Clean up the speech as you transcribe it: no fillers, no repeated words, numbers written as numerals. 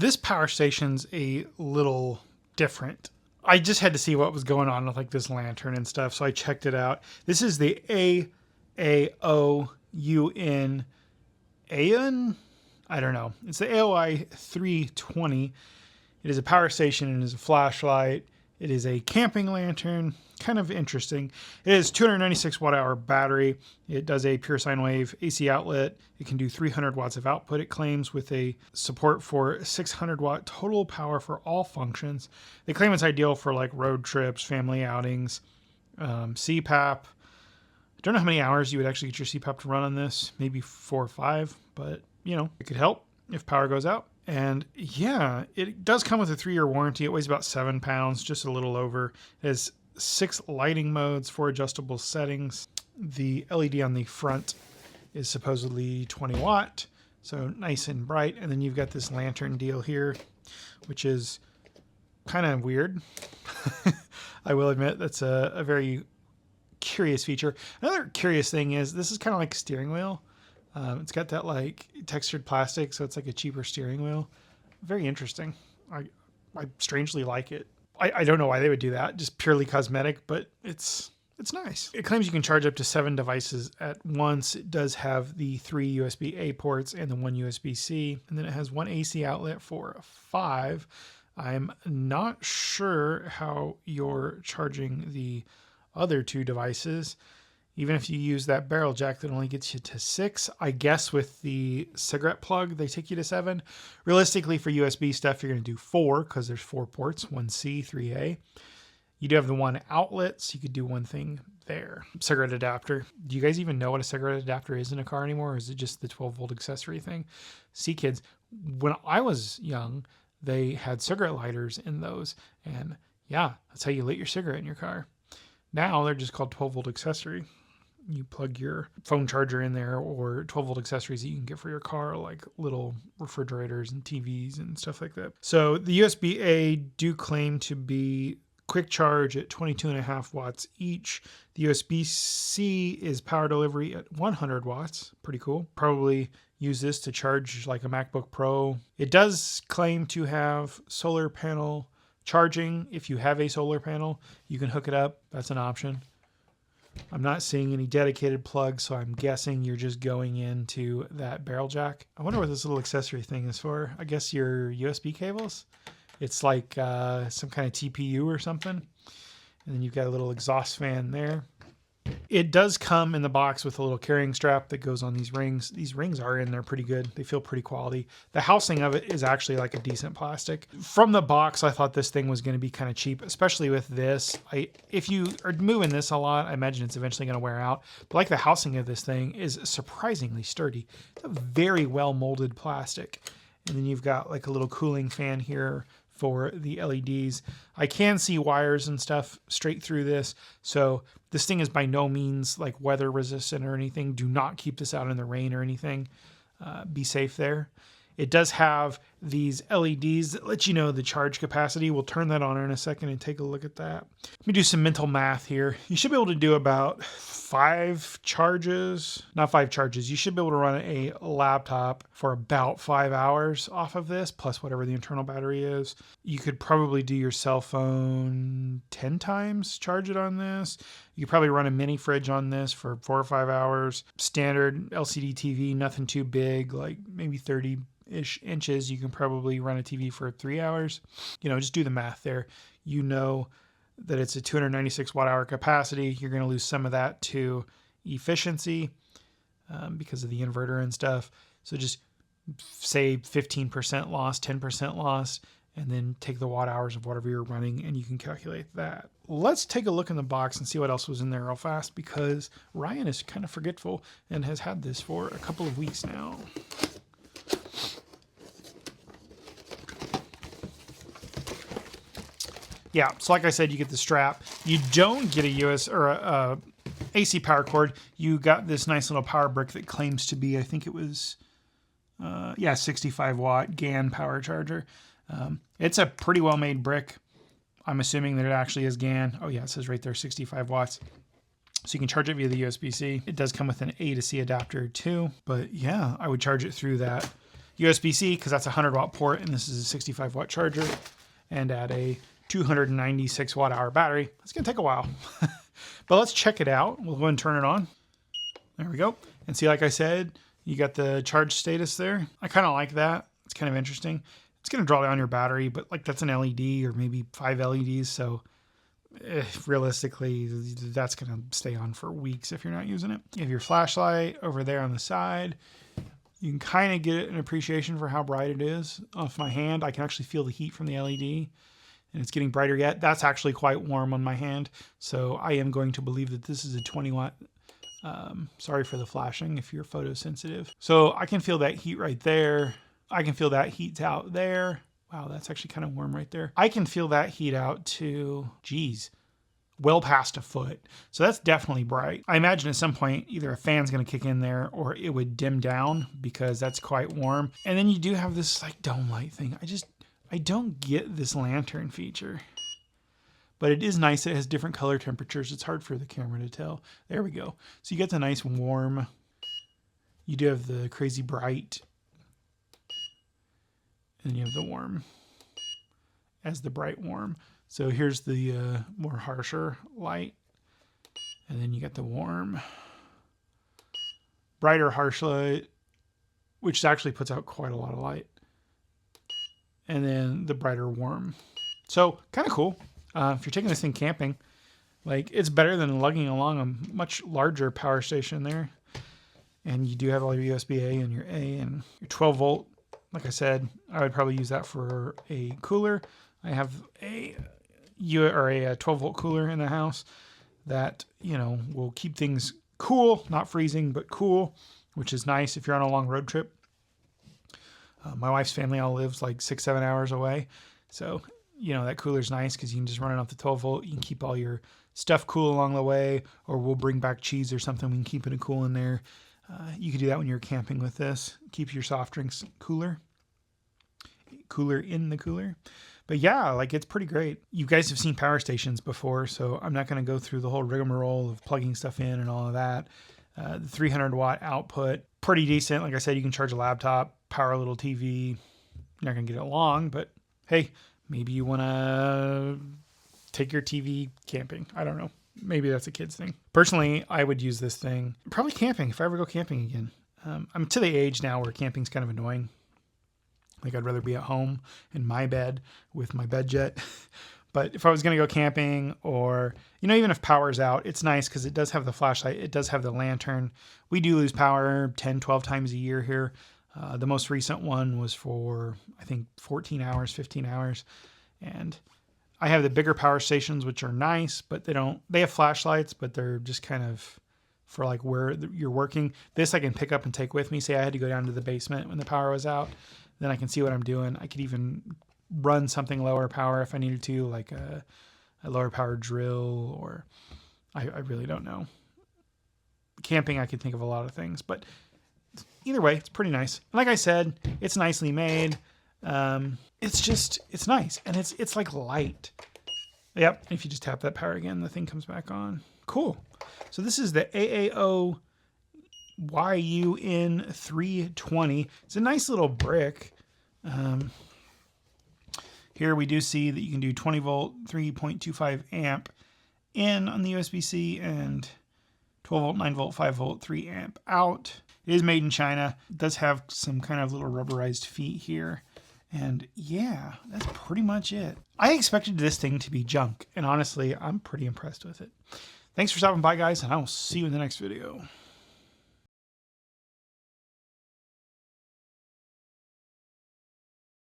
this power station's a little different. I just had to see what was going on with like this lantern and stuff, so I checked it out. This is the Aaoyun. I don't know. It's the AOY-320. It is a power station and is a flashlight. It is a camping lantern. Kind of interesting. It is 296 watt hour battery. It does a pure sine wave AC outlet. It can do 300 watts of output, it claims, with a support for 600 watt total power for all functions. They claim it's ideal for like road trips, family outings, CPAP. I don't know how many hours you would actually get your CPAP to run on this. Maybe 4 or 5, but you know, it could help if power goes out. And yeah, it does come with a 3-year warranty. It weighs about 7 pounds, just a little over. It has 6 lighting modes, 4 adjustable settings. The LED on the front is supposedly 20 watt, so nice and bright. And then you've got this lantern deal here, which is kind of weird. I will admit that's a very curious feature. Another curious thing is this is kind of like a steering wheel. It's got that like textured plastic, so it's like a cheaper steering wheel. Very interesting. I strangely like it. I don't know why they would do that, just purely cosmetic, but it's nice. It claims you can charge up to 7 devices at once. It does have the 3 USB-A ports and the 1 USB-C, and then it has 1 AC outlet for 5. I'm not sure how you're charging the other 2 devices. Even if you use that barrel jack, that only gets you to 6. I guess with the cigarette plug, they take you to 7. Realistically, for USB stuff, you're going to do 4 because there's 4 ports, 1C, 3A. You do have the 1 outlet, so you could do one thing there. Cigarette adapter. Do you guys even know what a cigarette adapter is in a car anymore, or is it just the 12-volt accessory thing? See, kids, when I was young, they had cigarette lighters in those, and yeah, that's how you lit your cigarette in your car. Now they're just called 12-volt accessory. You plug your phone charger in there, or 12-volt accessories that you can get for your car, like little refrigerators and TVs and stuff like that. So the USB-A do claim to be quick charge at 22.5 watts each. The USB-C is power delivery at 100 watts. Pretty cool. Probably use this to charge like a MacBook Pro. It does claim to have solar panel charging. If you have a solar panel, you can hook it up. That's an option. I'm not seeing any dedicated plugs, so I'm guessing you're just going into that barrel jack. I wonder what this little accessory thing is for. I guess your USB cables. It's like some kind of TPU or something. And then you've got a little exhaust fan there. It does come in the box with a little carrying strap that goes on these rings. These rings are in there pretty good. They feel pretty quality. The housing of it is actually like a decent plastic. From the box, I thought this thing was going to be kind of cheap, especially with this. If you are moving this a lot, I imagine it's eventually going to wear out. But like the housing of this thing is surprisingly sturdy. It's a very well molded plastic. And then you've got like a little cooling fan here for the LEDs. I can see wires and stuff straight through this. So this thing is by no means like weather resistant or anything. Do not keep this out in the rain or anything. Be safe there. It does have these LEDs that let you know the charge capacity. We'll turn that on in a second and take a look at that. Let me do some mental math here. You should be able to do about 5 charges. Not 5 charges. You should be able to run a laptop for about 5 hours off of this, plus whatever the internal battery is. You could probably do your cell phone 10 times, charge it on this. You could probably run a mini fridge on this for 4 or 5 hours. Standard LCD TV, nothing too big, like maybe 30-ish inches. You can probably run a TV for 3 hours. You know, just do the math there. You know that it's a 296 watt hour capacity. You're going to lose some of that to efficiency because of the inverter and stuff. So just say 15% loss, 10% loss, and then take the watt hours of whatever you're running, and you can calculate that. Let's take a look in the box and see what else was in there real fast, because Ryan is kind of forgetful and has had this for a couple of weeks now. Yeah, so like I said, you get the strap. You don't get a US or a AC power cord. You got this nice little power brick that claims to be, I think it was, 65 watt GAN power charger. It's a pretty well made brick. I'm assuming that it actually is GAN. Oh yeah, it says right there 65 watts. So you can charge it via the USB-C. It does come with an A to C adapter too, but yeah, I would charge it through that. USB-C, because that's a 100-watt port, and this is a 65-watt charger, and add a 296 watt-hour battery. It's going to take a while. But let's check it out. We'll go ahead and turn it on. There we go. And see, like I said, you got the charge status there. I kind of like that. It's kind of interesting. It's going to draw down your battery, but like that's an LED or maybe 5 LEDs. So realistically, that's going to stay on for weeks if you're not using it. You have your flashlight over there on the side. You can kind of get an appreciation for how bright it is. Off my hand, I can actually feel the heat from the LED. And it's getting brighter yet. That's actually quite warm on my hand. So I am going to believe that this is a 20 watt. Sorry for the flashing if you're photosensitive. So I can feel that heat right there. I can feel that heat out there. Wow, that's actually kind of warm right there. I can feel that heat out to, geez, well past a foot. So that's definitely bright. I imagine at some point either a fan's going to kick in there or it would dim down because that's quite warm. And then you do have this like dome light thing. I don't get this lantern feature, but it is nice. It has different color temperatures. It's hard for the camera to tell. There we go. So you get the nice warm. You do have the crazy bright, and you have the warm as the bright warm. So here's the more harsher light, and then you get the warm, brighter harsh light, which actually puts out quite a lot of light. And then the brighter warm. So kind of cool. If you're taking this thing camping, like it's better than lugging along a much larger power station there. And you do have all your USB-A and your A and your 12 volt. Like I said, I would probably use that for a cooler. I have a 12 volt cooler in the house that, you know, will keep things cool, not freezing, but cool, which is nice if you're on a long road trip. My wife's family all lives like 6-7 hours away. So, you know, that cooler's nice because you can just run it off the 12 volt. You can keep all your stuff cool along the way, or we'll bring back cheese or something. We can keep it cool in there. You could do that when you're camping with this. Keep your soft drinks cooler in the cooler. But yeah, like it's pretty great. You guys have seen power stations before, so I'm not going to go through the whole rigmarole of plugging stuff in and all of that. The 300 watt output, pretty decent. Like I said, you can charge a laptop, power a little TV. You're not going to get it long, but hey, maybe you want to take your TV camping. I don't know. Maybe that's a kid's thing. Personally, I would use this thing probably camping if I ever go camping again. I'm to the age now where camping's kind of annoying. Like I'd rather be at home in my bed with my bed jet. But if I was going to go camping, or, you know, even if power's out, it's nice because it does have the flashlight. It does have the lantern. We do lose power 10, 12 times a year here. The most recent one was for, I think, 14 hours, 15 hours. And I have the bigger power stations, which are nice, but they have flashlights, but they're just kind of for like where you're working. This I can pick up and take with me. Say I had to go down to the basement when the power was out. Then I can see what I'm doing. I could even run something lower power if I needed to, like a lower power drill, or I really don't know. Camping, I could think of a lot of things, but either way, it's pretty nice. Like I said, it's nicely made. It's nice, and it's like light. Yep. If you just tap that power again, the thing comes back on. Cool. So this is the AOY-320. It's a nice little brick. Here we do see that you can do 20 volt, 3.25 amp in on the USB-C, and 12 volt, 9 volt, 5 volt, 3 amp out. It is made in China. It does have some kind of little rubberized feet here. And yeah, that's pretty much it. I expected this thing to be junk, and honestly, I'm pretty impressed with it. Thanks for stopping by, guys, and I will see you in the next video.